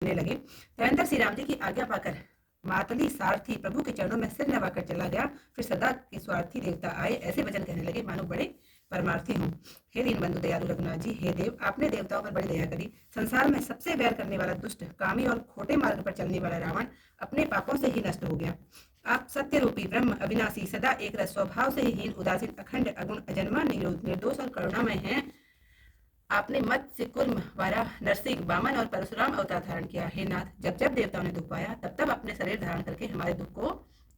कहने लगे। तदनंतर श्री राम जी की आज्ञा पाकर मातली सारथी प्रभु के चरणों में सिर नवाकर चला गया। फिर सदा के स्वार्थी देवता आए, ऐसे वचन कहने लगे मानो बड़े परमार्थी हूँ। हे दीनबंधु दयालु रघुनाथ जी, हे देव, आपने देवताओं पर बड़ी दया करी। संसार में सबसे बैर करने वाला दुष्ट, कामी और खोटे मार्ग पर चलने वाला रावण अपने पापों से ही नष्ट हो गया। आप सत्य रूपी ब्रह्म, अविनाशी, सदा एक रस, स्वभाव से ही हीन, उदासीन, अखंड, अगुण, अजन्मा, निर्दोष और करुणामय हैं। आपने मत्स्य, कुर्म, वाराह, नरसिंह, वामन और परशुराम अवतार धारण किया। हे नाथ, जब जब देवताओं ने दुख पाया तब तब अपने शरीर धारण करके हमारे दुख को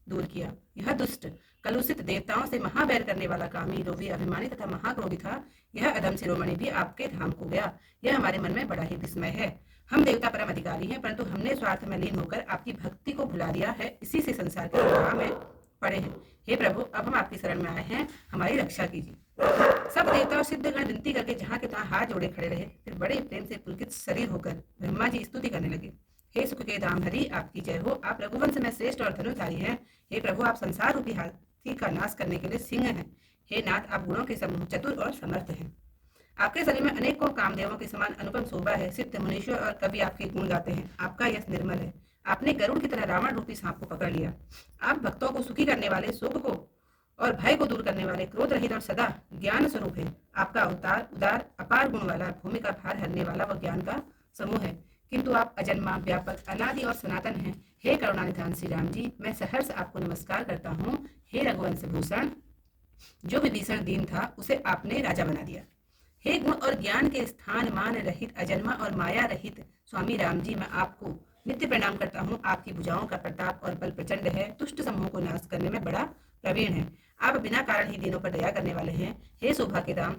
दूर किया। यह दुष्ट, कलुषित, देवताओं से महावैर करने वाला कामी, लोभी, अभिमानी तथा महाक्रोधी था। यह अधम शिरोमणि भी आपके धाम को गया। यह हमारे मन में बड़ा ही विस्मय है। हम देवता परम अधिकारी हैं, परंतु हमने स्वार्थ में लीन होकर आपकी भक्ति को भुला दिया है। इसी से संसार के प्रवाह में पड़े हैं। हे प्रभु, अब हम आपकी शरण में आए हैं, हमारी रक्षा कीजिए। सब देवता और सिद्धगण विनती करके जहाँ के तहाँ हाथ जोड़े खड़े रहे। फिर बड़े प्रेम से पुलकित शरीर होकर ब्रह्मा जी स्तुति करने लगे। हे सुख के धाम हरि, आपकी जय हो। आप रघुवंश में श्रेष्ठ और धनुधारी हैं। हे प्रभु, आप संसार रूपी हाथी का नाश करने के लिए सिंह हैं। हे नाथ, आप गुणों के समूह, चतुर और समर्थ हैं। आपके शरीर में अनेकों कामदेवों के समान अनुपम शोभा है। सिद्ध, मुनीश्वर और कवि आपके गुण गाते हैं। आपका यश निर्मल है। आपने गरुड़ की तरह रावण रूपी सांप को पकड़ लिया। आप भक्तों को सुखी करने वाले, शोक को और भय को दूर करने वाले, क्रोध रहित और सदा ज्ञान स्वरूप है। आपका अवतार उदार, अपार गुण वाला, भूमि का भार हरने वाला व ज्ञान का समूह है। किंतु आप अजन्मा, व्यापक, अनादि और सनातन हैं। हे करुणानिधान श्री राम जी, मैं सहर्ष आपको नमस्कार करता हूँ। हे रघुवंश भूषण, जो विभीषण दीन था उसे आपने राजा बना दिया। हे गुण और ज्ञान के स्थान मान रहित, अजन्मा और माया रहित स्वामी राम जी, मैं आपको नित्य प्रणाम करता हूँ। आपकी भुजाओं का प्रताप और बल प्रचंड है। दुष्ट समूह को नाश करने में बड़ा प्रवीण है। आप बिना कारण ही दीनों पर दया करने वाले हैं। हे शोभा के धाम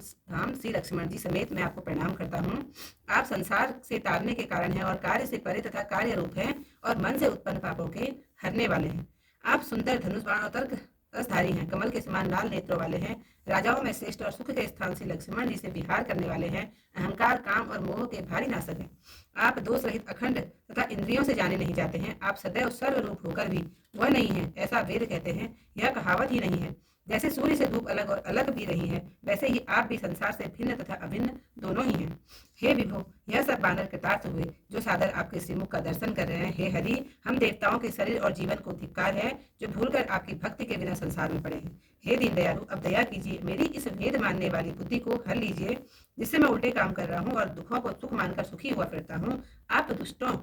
श्री लक्ष्मण जी समेत मैं आपको प्रणाम करता हूँ। आप संसार से तारने के कारण हैं और कार्य से परे तथा कार्य रूप हैं और मन से उत्पन्न पापों के हरने वाले हैं। आप सुंदर धनुष बाण और तर्क रसधारी हैं। कमल के समान लाल नेत्रों वाले हैं। राजाओं में श्रेष्ठ और सुख के स्थान से लक्ष्मण जी से विहार करने वाले हैं। अहंकार, काम और मोह के भारी नाशक हैं। आप दोष रहित, अखंड तथा इंद्रियों से जाने नहीं जाते हैं। आप सदैव सर्वरूप होकर भी वह नहीं है, ऐसा वेद कहते हैं। यह कहावत ही नहीं है। जैसे सूर्य से धूप अलग और अलग भी रही है, वैसे ही आप भी संसार से भिन्न तथा अभिन्न दोनों ही हैं। हे विभो, यह सब बानर कृतार्थ हुए जो सादर आपके श्रीमुख का दर्शन कर रहे हैं। हे हरि, हम देवताओं के शरीर और जीवन को धिक्कार है जो भूलकर आपकी भक्ति के बिना संसार में पड़े हैं। हे दीन दयालु, अब दया कीजिए, मेरी इस भेद मानने वाली बुद्धि को हर लीजिए, जिससे मैं उल्टे काम कर रहा हूँ और दुखों को सुख मानकर सुखी हुआ फिरता हूँ। आप दुष्टों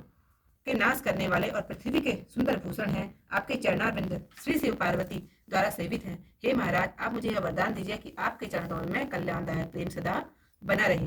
के नाश करने वाले और पृथ्वी के सुंदर भूषण हैं। आपके चरणारविंद श्री शिव पार्वती द्वारा सेवित हैं। हे महाराज, आप मुझे यह वरदान दीजिए कि आपके चरणों में कल्याणदायक प्रेम सदा बना रहे।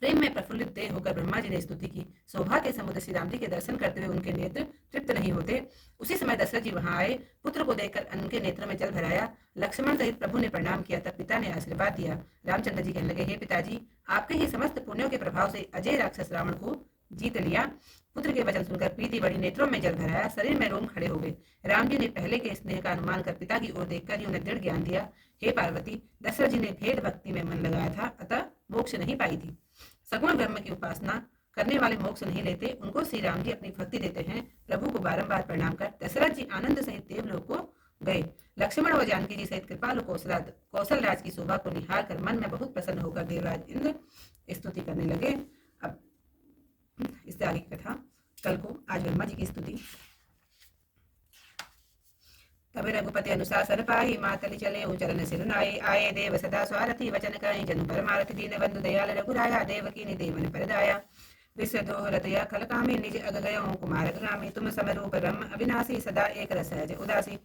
प्रेम में प्रफुल्लित देह होकर ब्रह्मा जी ने स्तुति की। शोभा के समुद्र श्री राम जी के दर्शन करते हुए उनके नेत्र तृप्त नहीं होते। उसी समय दशरथ जी वहां आए। पुत्र को देखकर उनके नेत्रों में जल भराया। लक्ष्मण सहित प्रभु ने प्रणाम किया। तब पिता ने आशीर्वाद दिया। रामचंद्र जी कहने लगे, हे पिताजी, आपके ही समस्त पुण्यों के प्रभाव से अजय राक्षस रावण को जीत लिया। पुत्र के वचन सुनकर प्रीति बड़ी, नेत्रों में जल भराया, शरीर में रोम खड़े हो गए। राम जी ने पहले के स्नेह का अनुमान कर पिता की ओर देखकर ही उन्हें दृढ़ ज्ञान दिया। हे पार्वती, दशरथ जी ने भेद भक्ति में मन लगाया था, अतः मोक्ष नहीं पाई थी। सगुण ब्रह्म की उपासना करने वाले मोक्ष नहीं लेते, उनको श्री राम जी अपनी भक्ति देते हैं। प्रभु को बारंबार प्रणाम कर दशरथ जी आनंद सहित देवलोक को गए। लक्ष्मण व जानकी जी सहित कृपालु कौशलराज की शोभा को निहार कर मन में बहुत प्रसन्न होकर देवराज इंद्र स्तुति करने लगे। अब इससे आगे की कथा कल को, आज ब्रह्मा जी की स्तुति। तब रघुपति अनुशासन पाई, मातलि चले चरण सिर नाई। आए देव सदा स्वारथी, वचन कहि जनु परमारथ। दीन बंधु दयाल रघुराया, देवकी नि देवन परदाया। विश्व दोहरत या खल कामी, निज अग गयो कुमार ग्रामी। तुम समरूप ब्रह्म अविनाशी, सदा एक रस सहज उदासी।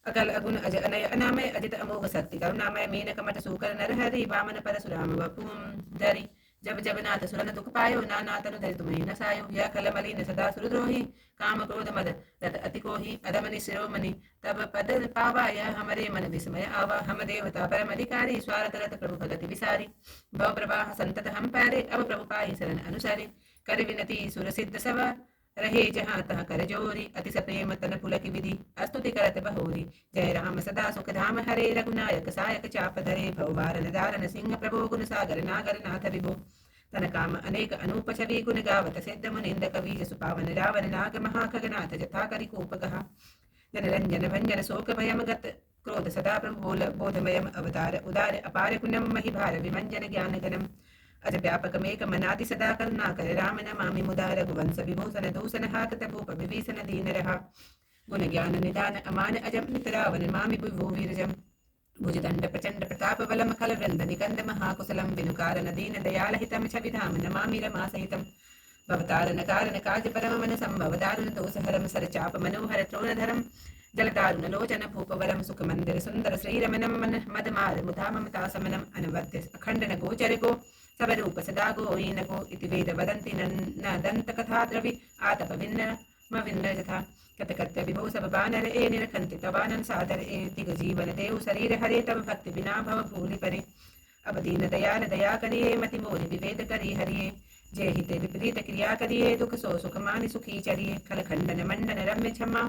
अकल अगुण अज अनय अनामय, अजित अमोघ शक्ति करुणामय। मीन कमट सूकर नरहरि, वामन परशुराम वपुम धरि। जब जब नाथ सुरन दुख पायो, नाना तनु धरि तुम्हें नसायो। यह खल मलिन सदा सुरद्रोही, काम क्रोध मद रत अति कोहि। अधमनि शिरोमणि तब पद पावा, यह हमरे मन विस्मय आवा। हम देवता परम अधिकारी, स्वार्थ रत प्रभु भगति विसारी। भव प्रवाह संतत हम पैरे, अब प्रभु पाहि शरण अनुसारी। कर विनती सुर सिद्ध सवा, रहे जहाँ तहाँ कर जोरी। अति सप्रेम तन पुलक विधि, स्तुति करत बहोरी। जय राम सदा सुख धाम हरे, रघुनायक सायक चाप धरे। भव वारन दारन सिंह प्रभो, गुण सागर नागर नाथ विभो। तन काम अनेक अनूप छवि, गुण गावत सिद्ध मुनिंद कवि। जसु पावन रावण नाग महाखगनाथ, जथा करि कोप कहा। जन रंजन भंजन शोक भयम गत, क्रोध सदा प्रभु बोधमयम अवतार। उदार अपार कुनम मही भार, विमंजन ज्ञान गणम। अज व्यापकमेकमनादि सदा करुणाकर राम नमामि मुदा रघुवंश विभूषण दूषण हाकत भूप विभीषण दीन रहा गुण ज्ञान निदान अमान अजम नितरावन नमामि विभो वीरजम भुजदंड प्रचंड प्रताप बलम खल वृंद निकंद महाकुशलम विनुकारन दीन दयाल हितम छविधाम नमामि रमा सहितम भवतारण कारण काज परम मन संभव दारुण दोष हरम सर चाप मनोहर त्रोणधरम जलदारुण लोचन भूपवरम सुख मंदिर सुंदर श्रीरमणम मन मदमार मुधा ममता समनम अनवद्य अखंडन गोचर गो सबरूप सदा गोईन को इति वेद वदन्ति न दंत कथा द्रवि आतप विन्न विन्न यथा कत कत्य विभो सब बानर ए निरखंति तवानन सादर ए तिग जीवन देव शरीर हरे तब भक्ति बिना भव भूलि परे अब दीन दयाल दया करिए मति मोहि विवेद करी हरिये जय हिते विपरीत क्रिया करिए दुख सो सुख मानि सुखी चरिए खल खंडन मंडन रम्य क्षमा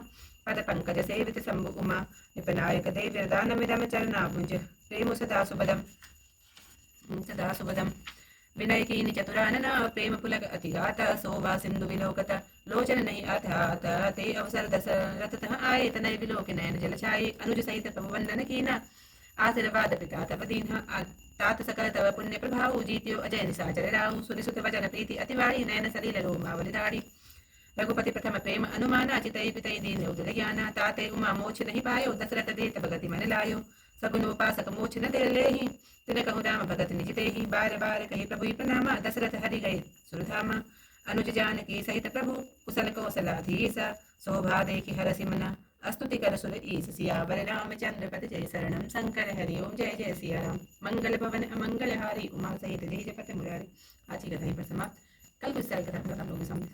पद पंकज सेवित शंभु उमा निपनायक देव दान विदम चरणाभुज प्रेम सदा सुबदम विनय कीनि चतुरानन प्रेम पुलक अतिगात शोभा सिंधु विलोकत लोचन नहीं अथात ते अवसर दशरथ आए तनय विलोक नयन जल छाये अनुज सहित प्रभु वंदन कीना आशीर्वाद पिता तप दीन तात सकल तव पुण्य प्रभाव जीत्यो अजय निशाचर राहु सुनिसुत वचन प्रीति अतिवारी नयन सलील रोमावली दाढ़ी रघुपति प्रथम प्रेम अनुमाना चितई पितई दीन उदर ज्ञाना ताते उमा मोक्ष नहीं पायो दशरथ देत भगति मन लायो सगुन उपासक मोक्ष न दे लेहि तिन कहु राम भगत निज तेहि बार बार कही प्रभु प्रणामा दशरथ हरि गए सुरधामा अनुज जानकी सहित प्रभु कुशल कौशलाधीश शोभा देखि हरसि मना स्तुति कर सुर ईश सियावर रामचंद्र पद जय शरणम शंकर हरि ओम जय जय सिया राम मंगल भवन अमंगल हारी उमा सहित जय जपत मुरारी। आज की कथा यहीं पर समाप्त। कल कुछ सारी कथा हम लोगों के सामने